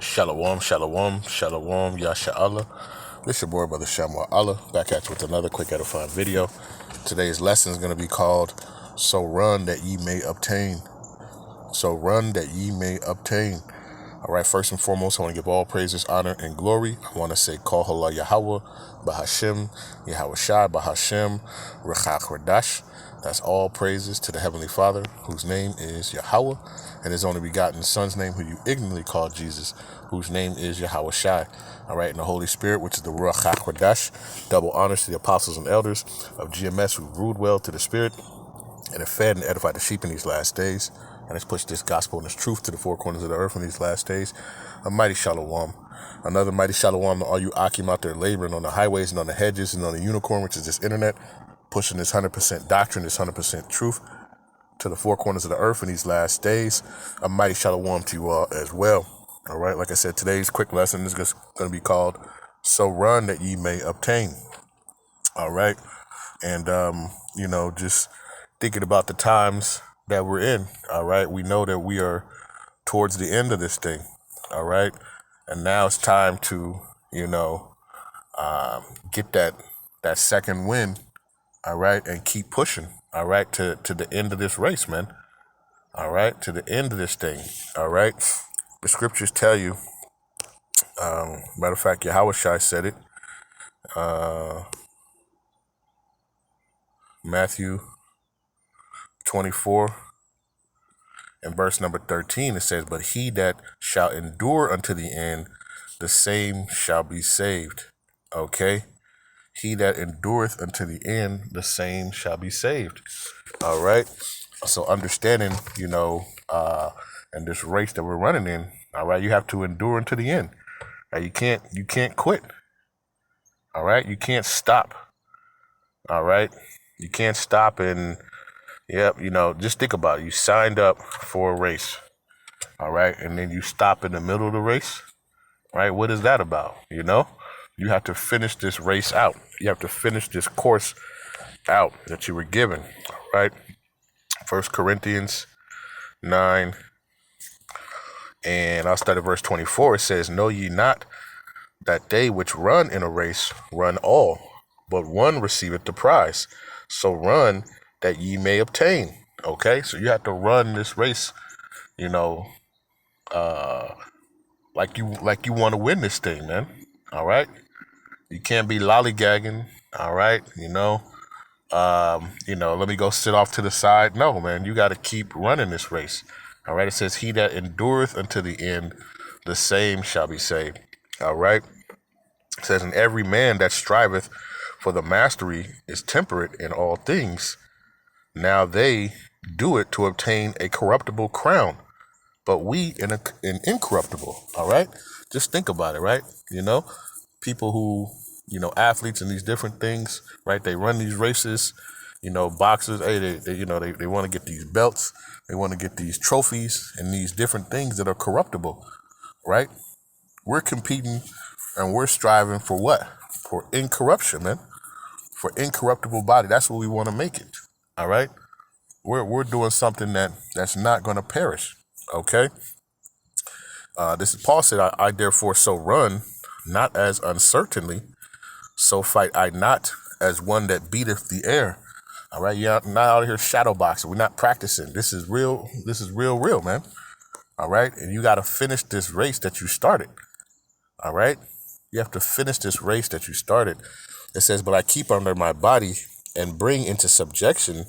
Shalom, shalom, shalom, Yasha'Allah. This your boy, Brother Shamwa Allah, back at you with another quick edifying video. Today's lesson is going to be called, So Run That Ye May Obtain. So run that ye may obtain. All right, first and foremost, I want to give all praises, honor, and glory. I want to say, Call Halal Yahawah, Bahasham, Yahawashi, Bahasham, Qadash. That's all praises to the Heavenly Father, whose name is Yahawah, and his only begotten Son's name, who you ignorantly call Jesus, whose name is Yahawashi. All right, and the Holy Spirit, which is the Rawchaa Qadash. Double honors to the apostles and elders of GMS who ruled well to the Spirit and have fed and edified the sheep in these last days, and has pushed this gospel and this truth to the four corners of the earth in these last days. A mighty shalom. Another mighty shalom to all you Akim out there laboring on the highways and on the hedges and on the unicorn, which is this internet, pushing this 100% doctrine, this 100% truth to the four corners of the earth in these last days. A mighty shalom to you all as well. All right, like I said, today's quick lesson is just going to be called, So Run That Ye May Obtain. All right, and, just thinking about the times that we're in. All right, we know that we are towards the end of this thing. All right, and now it's time to get that second win. All right, and keep pushing. All right, to the end of this race, man. All right, to the end of this thing. All right, the scriptures tell you. Matter of fact, Yahawashi said it. Matthew 24 and verse number 13, it says, But he that shall endure unto the end, the same shall be saved. Okay? He that endureth unto the end, the same shall be saved. All right? So understanding, in this race that we're running in, all right, you have to endure unto the end. You can't quit. All right? You can't stop. All right? You can't stop and just think about it. You signed up for a race, all right, and then you stop in the middle of the race, right? What is that about? You have to finish this race out. You have to finish this course out that you were given, right? 1 Corinthians 9, and I'll start at verse 24. It says, Know ye not that they which run in a race run all, but one receiveth the prize. So run that ye may obtain. Okay, so you have to run this race, like you want to win this thing, man. All right, you can't be lollygagging. All right, let me go sit off to the side. No, man, you got to keep running this race. All right, it says, He that endureth unto the end, the same shall be saved. All right, it says, And every man that striveth for the mastery is temperate in all things. Now they do it to obtain a corruptible crown, but we an incorruptible. All right, just think about it, right? People who, athletes and these different things, right? They run these races, boxers. Hey, they want to get these belts, they want to get these trophies and these different things that are corruptible, right? We're competing and we're striving for what? For incorruption, man. For incorruptible body. That's what we want to make it. All right. We're doing something that's not going to perish. Okay. This is Paul said, I therefore so run, not as uncertainly, so fight I not as one that beateth the air. All right. You're not out here shadow boxing. We're not practicing. This is real. This is real, man. All right. And you got to finish this race that you started. All right. You have to finish this race that you started. It says, But I keep under my body and bring into subjection,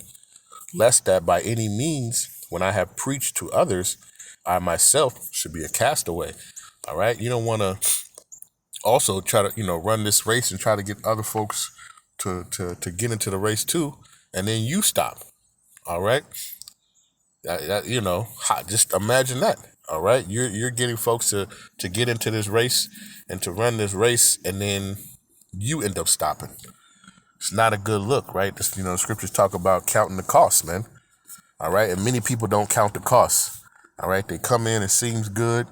lest that by any means, when I have preached to others, I myself should be a castaway. All right. You don't want to also try to, run this race and try to get other folks to get into the race too. And then you stop. All right. Just imagine that. All right. You're getting folks to get into this race and to run this race, and then you end up stopping. It's not a good look, right? The scriptures talk about counting the costs, man. All right, and many people don't count the costs. All right, they come in, it seems good,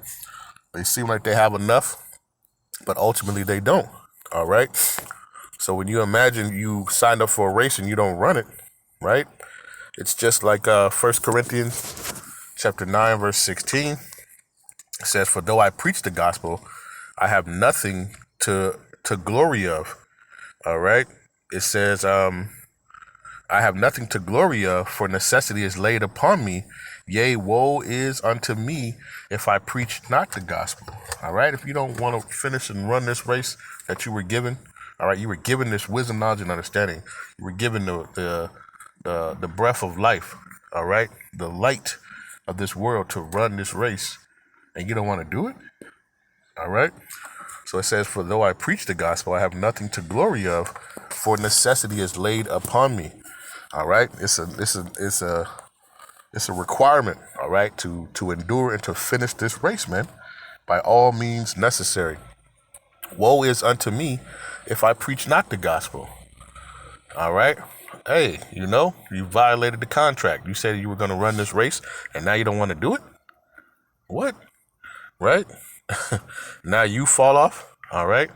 they seem like they have enough, but ultimately they don't. All right, so when you imagine you signed up for a race and you don't run it, right? It's just like 1 Corinthians chapter 9, verse 16. It says, for though I preach the gospel, I have nothing to glory of. All right. It says, I have nothing to glory of, for necessity is laid upon me. Yea, woe is unto me if I preach not the gospel. All right. If you don't want to finish and run this race that you were given, all right, you were given this wisdom, knowledge, and understanding. You were given the breath of life. All right, the light of this world to run this race, and you don't want to do it. All right. So it says, for though I preach the gospel, I have nothing to glory of, for necessity is laid upon me. All right. It's a requirement. All right. To endure and to finish this race, man, by all means necessary. Woe is unto me if I preach not the gospel. All right. Hey, you violated the contract. You said you were going to run this race, and now you don't want to do it. What? Right? Now you fall off. All right.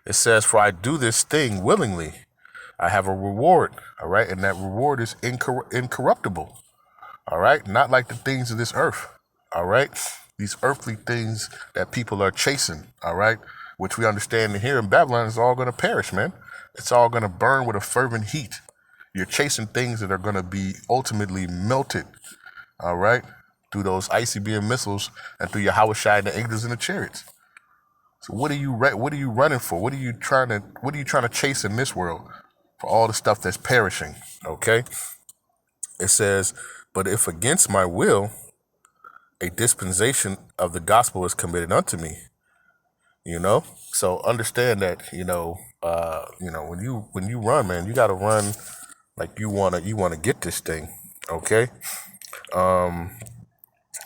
It says, for I do this thing willingly. I have a reward. All right. And that reward is incorruptible. All right. Not like the things of this earth. All right. These earthly things that people are chasing. All right. Which we understand here in Babylon is all going to perish, man. It's all going to burn with a fervent heat. You're chasing things that are going to be ultimately melted. All right. Through those ICBM missiles and through Yahawashi and the angels in the chariots. So what are you running for? What are you trying to chase in this world for all the stuff that's perishing? Okay. It says, but if against my will, a dispensation of the gospel is committed unto me. So understand that, when you run, man, you got to run like you want to get this thing. Okay.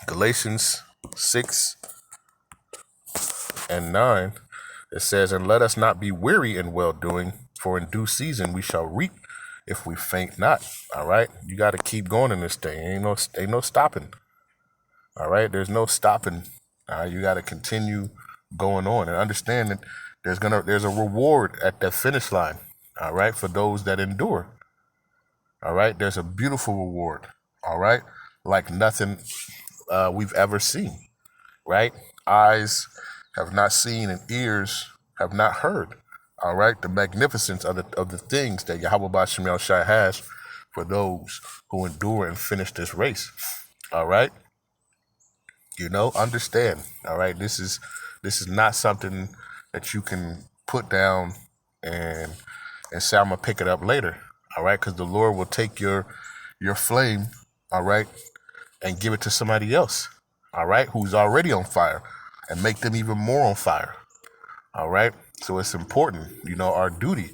Galatians 6 and 9, it says, and let us not be weary in well doing, for in due season we shall reap if we faint not. All right. You got to keep going in this thing. Ain't no stopping. All right. There's no stopping. You got to continue going on and understand that there's a reward at the finish line. All right. For those that endure. All right. There's a beautiful reward. All right. Like nothing we've ever seen. Right. Eyes have not seen and ears have not heard. All right. The magnificence of the things that Yahawah Bahasham has for those who endure and finish this race. All right. Understand. All right. This is not something that you can put down and say, I'm going to pick it up later. All right. Because the Lord will take your flame. All right. And give it to somebody else. All right. Who's already on fire and make them even more on fire. All right. So it's important, our duty,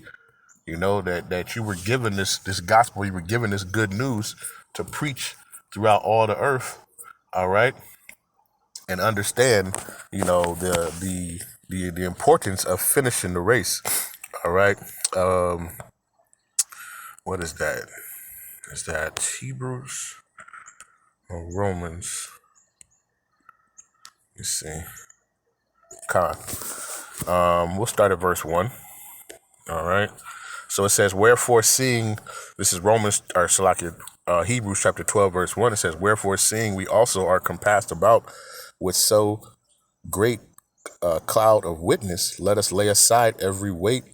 that you were given this gospel. You were given this good news to preach throughout all the earth. All right. And understand, the importance of finishing the race. All right. What is that? Is that Hebrews or Romans? Let's see. We'll start at verse 1. All right. So it says, wherefore seeing, this is Hebrews chapter 12, verse 1. It says, wherefore seeing we also are compassed about with so great cloud of witness, let us lay aside every weight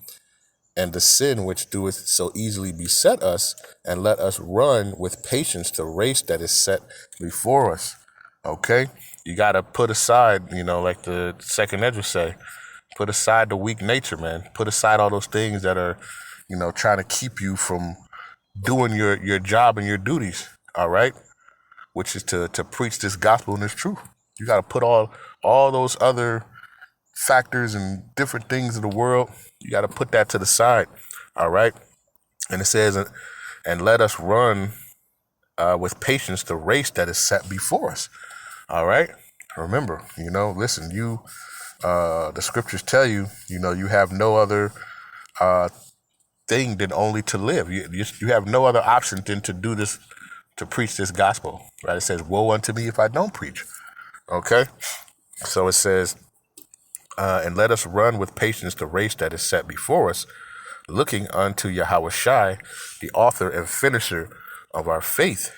and the sin which doeth so easily beset us, and let us run with patience the race that is set before us. Okay? You got to put aside, like the second Ezra say, put aside the weak nature, man. Put aside all those things that are, trying to keep you from doing your job and your duties. All right? Which is to preach this gospel and this truth. You got to put all those other factors and different things of the world, you got to put that to the side. All right. And it says, and let us run with patience the race that is set before us. All right. Remember, listen, the scriptures tell you, you have no other thing than only to live. You have no other option than to do this, to preach this gospel. Right. It says, woe unto me if I don't preach. Okay. So it says, and let us run with patience the race that is set before us, looking unto Yahawashi, the author and finisher of our faith,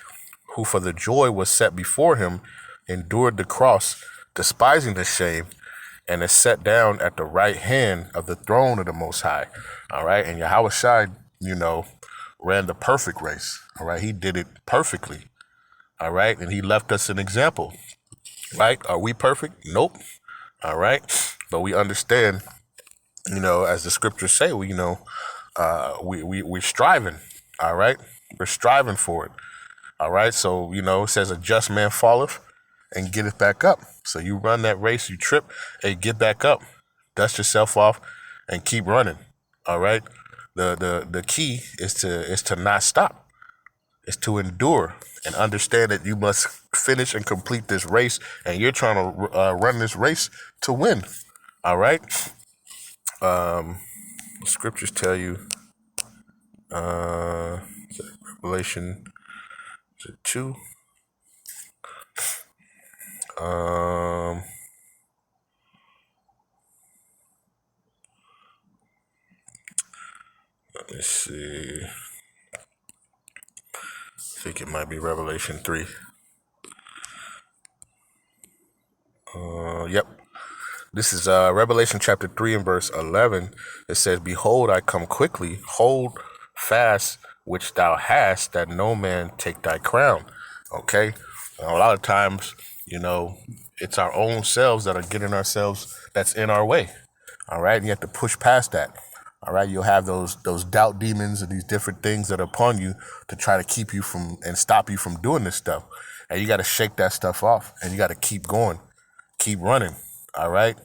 who for the joy was set before him endured the cross, despising the shame, and is set down at the right hand of the throne of the Most High. All right. And Yahawashi, ran the perfect race. All right. He did it perfectly. All right. And he left us an example. Right. Are we perfect? Nope. All right. But we understand, as the scriptures say, we're striving. All right. We're striving for it. All right. So, it says a just man falleth and getteth back up. So you run that race, you trip, hey, get back up, dust yourself off, and keep running. All right. The key is to not stop. It's to endure and understand that you must finish and complete this race, and you're trying to run this race to win. All right. The scriptures tell you, Revelation 2. Let me see. I think it might be Revelation 3. Yep. This is Revelation chapter 3 and verse 11. It says, "Behold, I come quickly. Hold fast which thou hast, that no man take thy crown." Okay? A lot of times, it's our own selves that are getting ourselves, that's in our way. All right? And you have to push past that. All right? You'll have those doubt demons and these different things that are upon you to try to keep you from and stop you from doing this stuff. And you got to shake that stuff off, and you got to keep going, keep running. All right?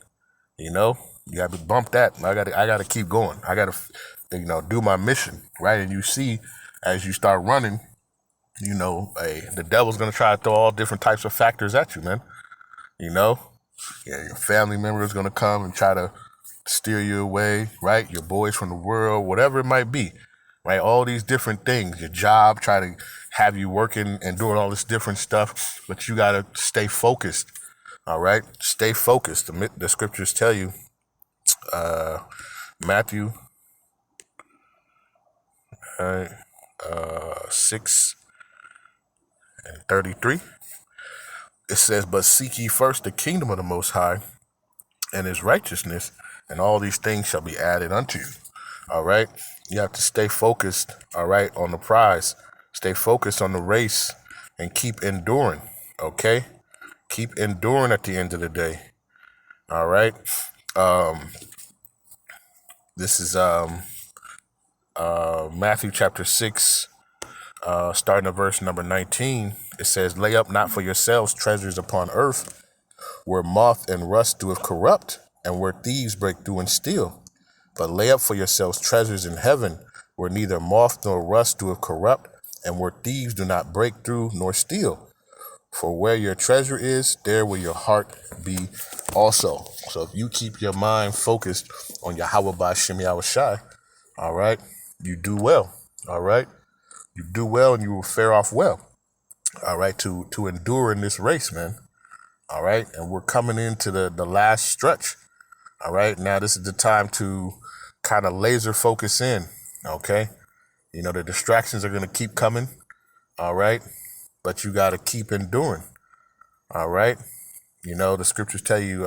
You got to bump that. I got to keep going. I got to, do my mission, right? And you see, as you start running, the devil's going to try to throw all different types of factors at you, man. Your family member is going to come and try to steer you away, right? Your boys from the world, whatever it might be, right? All these different things, your job, try to have you working and doing all this different stuff, but you got to stay focused. All right. Stay focused. The scriptures tell you, Matthew 6:33. It says, "But seek ye first the kingdom of the Most High and his righteousness, and all these things shall be added unto you." All right. You have to stay focused. All right. On the prize. Stay focused on the race and keep enduring. Okay. Keep enduring at the end of the day. All right. This is Matthew chapter 6, starting at verse number 19. It says, "Lay up not for yourselves treasures upon earth, where moth and rust doeth corrupt, and where thieves break through and steal. But lay up for yourselves treasures in heaven, where neither moth nor rust doeth corrupt, and where thieves do not break through nor steal. For where your treasure is, there will your heart be also." So if you keep your mind focused on Yahawah Bahasham Yahawashi, all right, you do well. All right. You do well and you will fare off well. All right. To endure in this race, man. All right. And we're coming into the last stretch. All right. Now this is the time to kind of laser focus in. Okay. The distractions are going to keep coming. All right. But you got to keep enduring. All right. The scriptures tell you,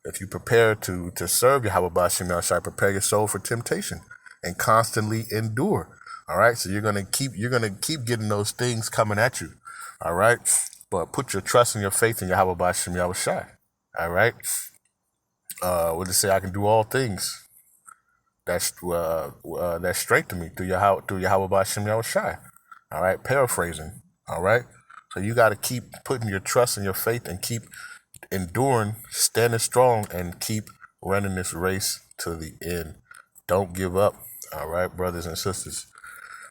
if you prepare to serve Yahawah Bahasham Yahawashi, prepare your soul for temptation and constantly endure. All right. So you're going to keep getting those things coming at you. All right. But put your trust and your faith in Yahawah Bahasham Yahawashi. All right. What does it say? I can do all things that strengthen me through Yahawah Bahasham Yahawashi. All right. Paraphrasing. All right. So you got to keep putting your trust and your faith and keep enduring, standing strong, and keep running this race to the end. Don't give up. All right, brothers and sisters.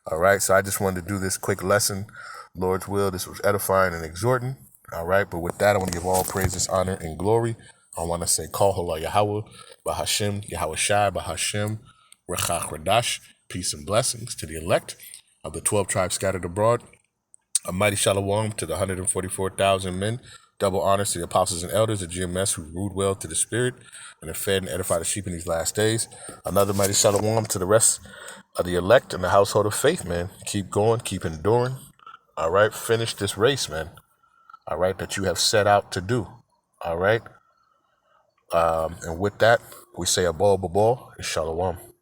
All right. So I just wanted to do this quick lesson. Lord's will, this was edifying and exhorting. All right. But with that, I want to give all praises, honor, and glory. I want to say, Call Halal Yahawah, Bahasham, Yahawashi, Bahasham, Rawchaa, Qadash, peace and blessings to the elect of the 12 tribes scattered abroad. A mighty shalom to the 144,000 men. Double honors to the apostles and elders of GMS who ruled well to the spirit and have fed and edified the sheep in these last days. Another mighty shalom to the rest of the elect and the household of faith, man. Keep going, keep enduring. All right, finish this race, man. All right, that you have set out to do. All right. And with that, we say a ball, and shalom.